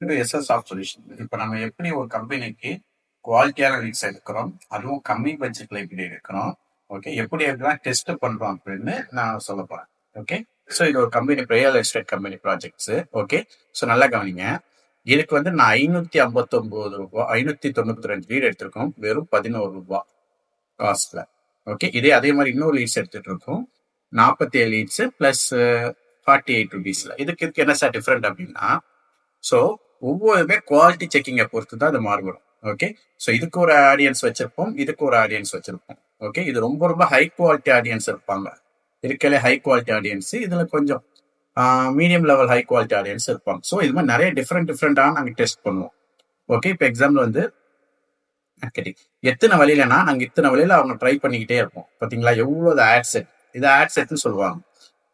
இது SS solution. இப்போ நம்ம எப்படி ஒரு கம்பெனிக்கு குவாலிட்டியான லீட்ஸ் எடுக்கிறோம், அதுவும் கம்மி பட்ஜெட்ல எப்படி எடுக்கிறோம், ஓகே, எப்படி எப்படிலாம் டெஸ்ட் பண்றோம் அப்படின்னு நான் சொல்ல போறேன். ஓகே, ஸோ இது ஒரு company real estate company projects. Okay, so நல்லா கவனிங்க. இதுக்கு வந்து நான் 559 ரூபாய் 592 லீட் எடுத்திருக்கோம், வெறும் 11 ரூபாய் காஸ்ட்ல. ஓகே, அதே மாதிரி இன்னொரு லீட்ஸ் எடுத்துட்டு இருக்கோம், 47 லீட்ஸ் பிளஸ் 48 ருபீஸ்ல. இதுக்கு என்ன சார் டிஃப்ரெண்ட் அப்படின்னா, ஸோ ஒவ்வொருமே குவாலிட்டி செக்கிங்கை பொறுத்து தான் அது மாறுபடும். ஓகே, ஸோ இதுக்கு ஒரு ஆடியன்ஸ் வச்சிருப்போம், இதுக்கு ஒரு ஆடியன்ஸ் வச்சிருப்போம். ஓகே, இது ரொம்ப ரொம்ப ஹை குவாலிட்டி ஆடியன்ஸ் இருப்பாங்க, இருக்கலே ஹை குவாலிட்டி ஆடியன்ஸ். இதுல கொஞ்சம் medium level high quality audience இருப்பாங்க. ஸோ இது மாதிரி நிறைய டிஃப்ரெண்டாக நாங்கள் டெஸ்ட் பண்ணுவோம். ஓகே, இப்போ எக்ஸாம்பிள் வந்து எத்தனை வழியிலனா நாங்கள் இத்தனை வழியில அவங்க ட்ரை பண்ணிக்கிட்டே இருப்போம். பார்த்தீங்களா எவ்வளோ ஆட் செட், இது ஆட் செட்னு சொல்லுவாங்க.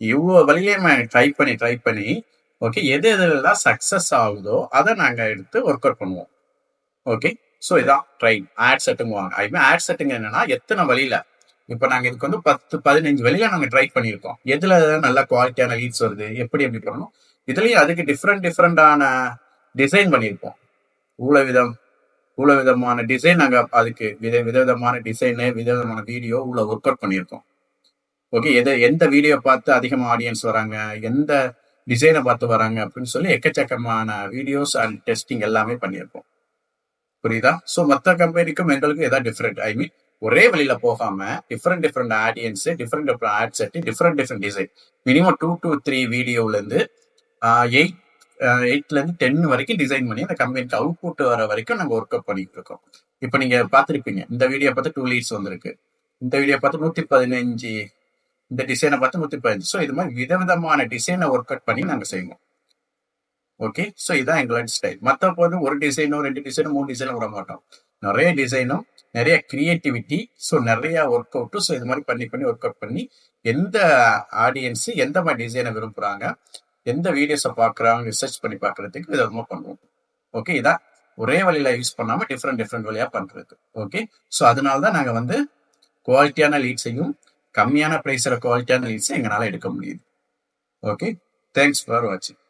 இவ்வளோ வழியிலே ட்ரை பண்ணி ஓகே, எது எதுலாம் சக்சஸ் ஆகுதோ அதை நாங்க எடுத்து ஒர்க் அவுட் பண்ணுவோம். ஓகே, ஸோ இதான் ட்ரைன் ஆட் செட்டுங்குவாங்க. அதுமாதிரி ஆட் செட்டுங்க என்னன்னா எத்தனை வழியில, இப்போ நாங்கள் இதுக்கு வந்து 10-15 வழியில நாங்கள் ட்ரை பண்ணியிருக்கோம். எதுல நல்ல குவாலிட்டியான லீட்ஸ் வருது, எப்படி பண்ணணும், இதுலயும் அதுக்கு டிஃப்ரெண்டான டிசைன் பண்ணியிருப்போம். இவ்வளவு விதமான டிசைன் நாங்கள் அதுக்கு விதவிதமான டிசைனு, விதவிதமான வீடியோ இவ்வளோ ஒர்க் அவுட் பண்ணியிருக்கோம். ஓகே, எந்த வீடியோ பார்த்து அதிகமாக ஆடியன்ஸ் வராங்க, எந்த டிசைனை பார்த்து வராங்க அப்படின்னு சொல்லி எக்கச்சக்கமான வீடியோஸ் அண்ட் டெஸ்டிங் எல்லாமே பண்ணியிருப்போம். புரியுதா? ஸோ மற்ற கம்பெனிக்கும் எங்களுக்கும் ஏதாவது டிஃப்ரெண்ட், ஐ மீன் ஒரே வழியில போகாம different audience, different ad set, different design, minimum 2 to 3 வீடியோல இருந்து 8ல இருந்து 10 வரைக்கும் டிசைன் பண்ணி அந்த கம்பெனிக்கு அவுட்புட் வர வரைக்கும் நாங்கள் ஒர்க் அவுட் பண்ணிட்டு இருக்கோம். இப்போ நீங்க பார்த்துருப்பீங்க, இந்த வீடியோ பார்த்து 2 லீட்ஸ் வந்திருக்கு, இந்த வீடியோ பார்த்து 115, இந்த டிசைனை பார்த்து 115. ஸோ இது மாதிரி விதவிதமான டிசைனை ஒர்க் அவுட் பண்ணி நாங்கள் செய்வோம். ஓகே, ஸோ இதான் எங்களோட ஸ்டைல். மற்ற போது ஒரு டிசைனோ 2 டிசைனோ 3 டிசைனோ விட மாட்டோம். நிறைய டிசைனும் நிறைய கிரியேட்டிவிட்டி, ஸோ நிறைய ஒர்க் அவுட்டு. ஸோ இது மாதிரி பண்ணி ஒர்க் அவுட் பண்ணி எந்த ஆடியன்ஸ் எந்த மாதிரி டிசைனை விரும்புறாங்க, எந்த வீடியோஸை பார்க்குறாங்க ரிசர்ச் பண்ணி பார்க்கறதுக்கு விதமாக பண்ணுவோம். ஓகே, இதான் ஒரே வழியில யூஸ் பண்ணாம டிஃப்ரெண்ட் வழியா பண்றது. ஓகே, ஸோ அதனால தான் நாங்கள் வந்து குவாலிட்டியான லீட்ஸையும் கம்மியான பிரைஸ்ல குவாலிட்டியான லீட்ஸை எங்களால் எடுக்க முடியுது. ஓகே, தேங்க்ஸ் ஃபார் வாட்சிங்.